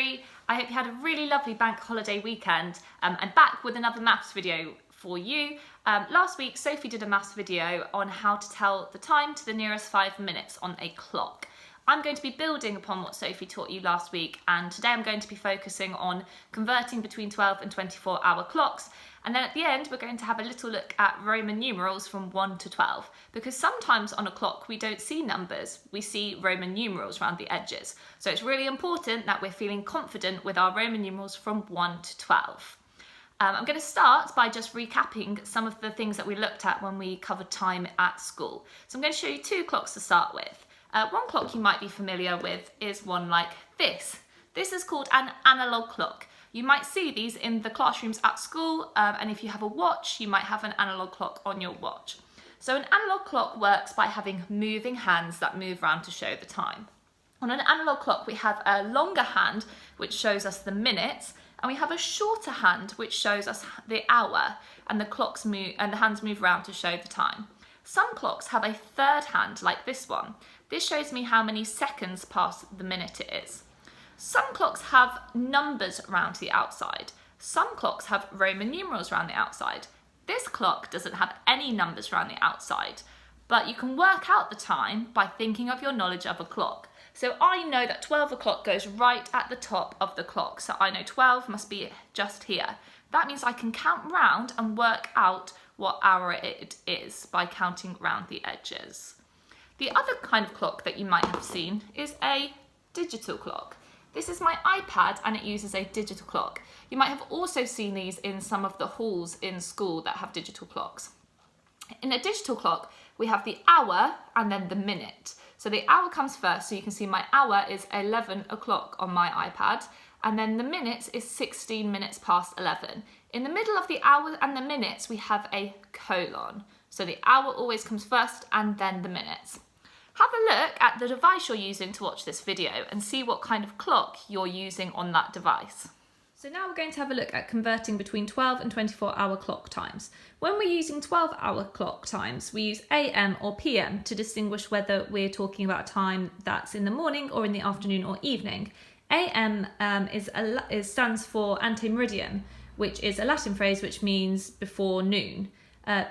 3. I hope you had a really lovely bank holiday weekend. I'm back with another maths video for you. Last week, Sophie did a maths video on how to tell the time to the nearest 5 minutes on a clock. I'm going to be building upon what Sophie taught you last week, and today I'm going to be focusing on converting between 12 and 24-hour clocks. And then at the end, we're going to have a little look at Roman numerals from 1 to 12, because sometimes on a clock we don't see numbers, we see Roman numerals around the edges. So it's really important that we're feeling confident with our Roman numerals from 1 to 12. I'm going to start by just recapping some of the things that we looked at when we covered time at school. So I'm going to show you 2 clocks to start with. One clock you might be familiar with is one like this. This is called an analog clock. You might see these in the classrooms at school, and if you have a watch, you might have an analog clock on your watch. So an analog clock works by having moving hands that move around to show the time. On an analog clock, we have a longer hand, which shows us the minutes, and we have a shorter hand, which shows us the hour, and the hands move around to show the time. Some clocks have a third hand, like this one. This shows me how many seconds past the minute it is. Some clocks have numbers around the outside. Some clocks have Roman numerals around the outside. This clock doesn't have any numbers around the outside, but you can work out the time by thinking of your knowledge of a clock. So I know that 12 o'clock goes right at the top of the clock, so I know 12 must be just here. That means I can count round and work out what hour it is by counting round the edges. The other kind of clock that you might have seen is a digital clock. This is my iPad and it uses a digital clock. You might have also seen these in some of the halls in school that have digital clocks. In a digital clock, we have the hour and then the minute. So the hour comes first, so you can see my hour is 11 o'clock on my iPad, and then the minutes is 16 minutes past 11. In the middle of the hour and the minutes, we have a colon. So the hour always comes first and then the minutes. Have a look at the device you're using to watch this video and see what kind of clock you're using on that device. So now we're going to have a look at converting between 12 and 24-hour clock times. When we're using 12-hour clock times, we use AM or PM to distinguish whether we're talking about a time that's in the morning or in the afternoon or evening. AM stands for ante meridiem, which is a Latin phrase which means before noon.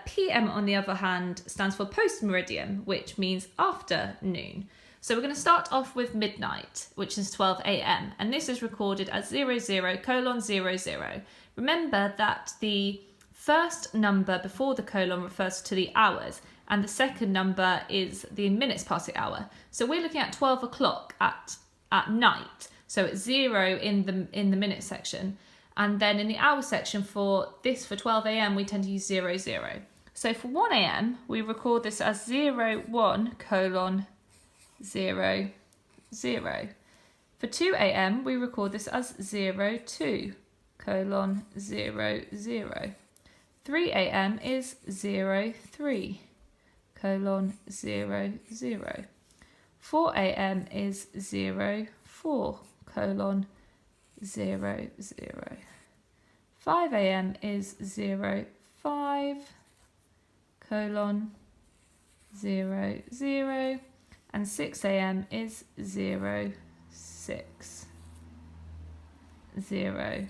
PM, on the other hand, stands for post meridiem, which means after noon. So we're going to start off with midnight, which is 12 AM, and this is recorded as 00:00. Remember that the first number before the colon refers to the hours, and the second number is the minutes past the hour. So we're looking at 12 o'clock at night. So it's 0 in the minute section. And then in the hour section for 12 AM, we tend to use 00. So for 1 AM, we record this as 01:00. For 2 AM, we record this as 02:00. 3 AM is 03:00. 4 AM is 04:00. 5 AM is 05:00, and 6 AM is 06:00.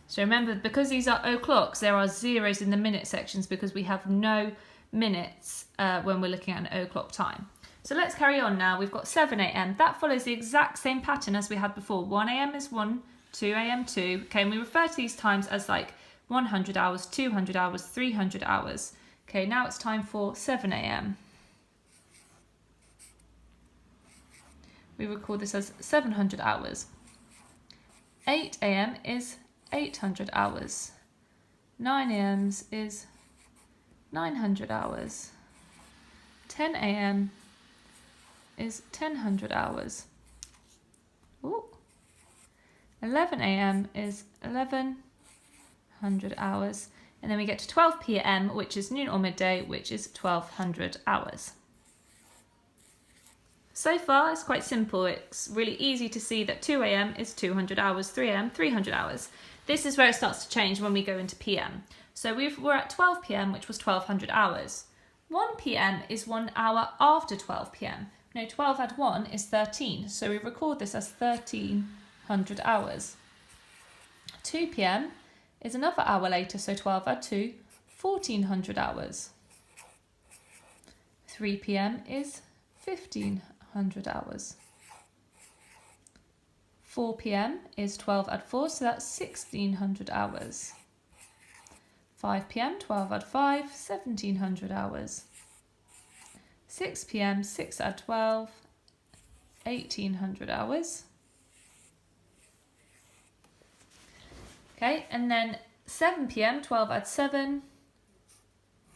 So remember, because these are o'clocks, there are zeros in the minute sections because we have no minutes when we're looking at an o'clock time. So let's carry on now. We've got 7 AM. That follows the exact same pattern as we had before. 1 AM is 1, 2 AM 2. Okay, and we refer to these times as like 100 hours, 200 hours, 300 hours. Okay, now it's time for 7 AM. We record this as 700 hours. 8 AM is 800 hours. 9 AM is 900 hours. 10 AM is 1000 hours. Ooh. 11 AM is 1100 hours. And then we get to 12 PM, which is noon or midday, which is 1200 hours. So far, it's quite simple. It's really easy to see that 2 AM is 200 hours, 3 AM, 300 hours. This is where it starts to change when we go into PM. So we're at 12 PM, which was 1200 hours. 1 PM is 1 hour after 12 PM, No, 12 add 1 is 13, so we record this as 1300 hours. 2 p.m. is another hour later, so 12 add 2, 1400 hours. 3 p.m. is 1500 hours. 4 p.m. is 12 add 4, so that's 1600 hours. 5 p.m. 12 add 5, 1700 hours. 6 p.m. 6 add 12, 1800 hours. Okay, and then 7 p.m. 12 add 7,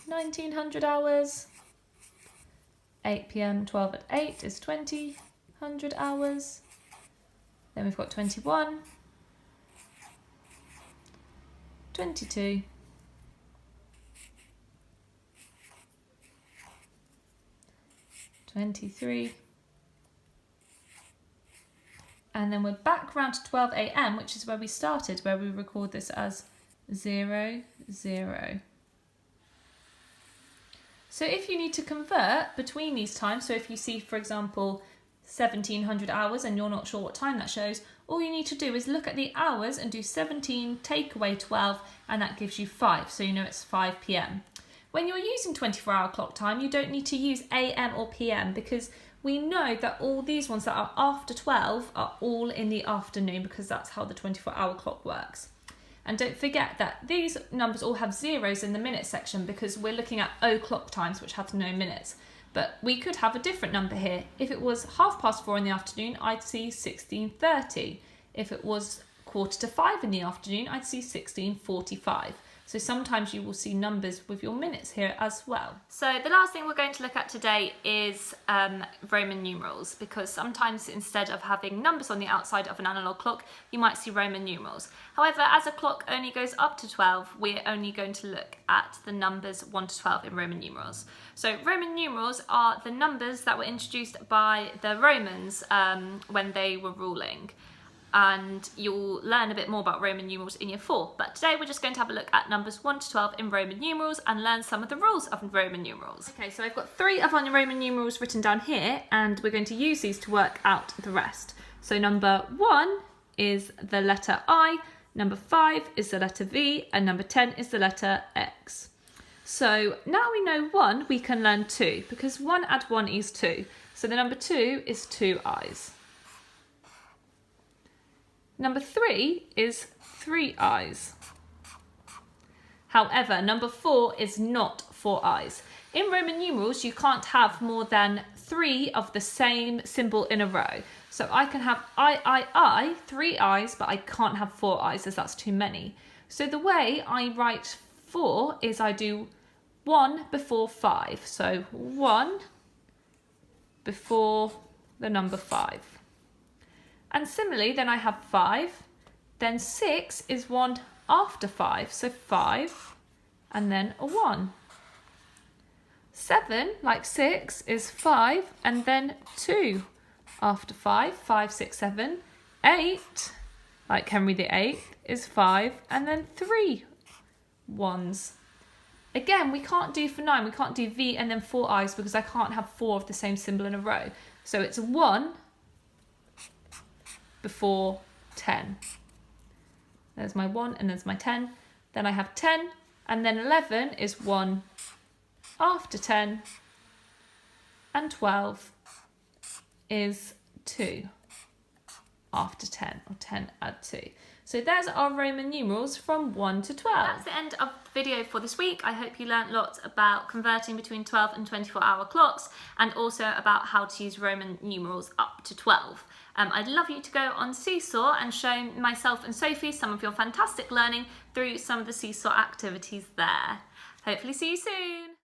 1900 hours. 8 p.m. 12 add 8 is 2000 hours. Then we've got 21, 22, 23, and then we're back round to 12 a.m, which is where we started, where we record this as 0, 0. So if you need to convert between these times, so if you see, for example, 1700 hours and you're not sure what time that shows, all you need to do is look at the hours and do 17 take away 12, and that gives you 5, so you know it's 5 p.m. When you're using 24-hour clock time, you don't need to use AM or PM, because we know that all these ones that are after 12 are all in the afternoon, because that's how the 24-hour clock works. And don't forget that these numbers all have zeros in the minute section, because we're looking at o'clock times, which have no minutes. But we could have a different number here. If it was 4:30 in the afternoon, I'd see 16:30. If it was 4:45 in the afternoon, I'd see 16:45. So sometimes you will see numbers with your minutes here as well. So the last thing we're going to look at today is Roman numerals, because sometimes instead of having numbers on the outside of an analog clock, you might see Roman numerals. However, as a clock only goes up to 12, we're only going to look at the numbers 1 to 12 in Roman numerals. So Roman numerals are the numbers that were introduced by the Romans when they were ruling. And you'll learn a bit more about Roman numerals in year 4. But today we're just going to have a look at numbers 1 to 12 in Roman numerals and learn some of the rules of Roman numerals. Okay, so I've got 3 of our Roman numerals written down here, and we're going to use these to work out the rest. So number 1 is the letter I, number 5 is the letter V, and number 10 is the letter X. So now we know 1, we can learn 2, because 1 add 1 is 2. So the number 2 is 2 I's. Number 3 is 3 I's. However, number 4 is not 4 I's. In Roman numerals, you can't have more than 3 of the same symbol in a row. So I can have I, 3 I's, but I can't have 4 I's, as that's too many. So the way I write 4 is I do 1 before 5. So 1 before the number 5. And similarly, then I have 5, then 6 is 1 after 5, so 5, and then a 1. 7, like 6, is 5, and then 2 after 5, 5, 6, 7. 8, like Henry VIII, is 5, and then 3 1s. Again, we can't do for 9, we can't do V and then 4 I's, because I can't have 4 of the same symbol in a row. So it's 1 before 10. There's my 1 and there's my 10. Then I have 10, and then 11 is 1 after 10, and 12 is 2 after 10, or 10 add 2. So there's our Roman numerals from 1 to 12. That's the end of the video for this week. I hope you learnt lots about converting between 12 and 24-hour clocks, and also about how to use Roman numerals up to 12. I'd love you to go on Seesaw and show myself and Sophie some of your fantastic learning through some of the Seesaw activities there. Hopefully see you soon.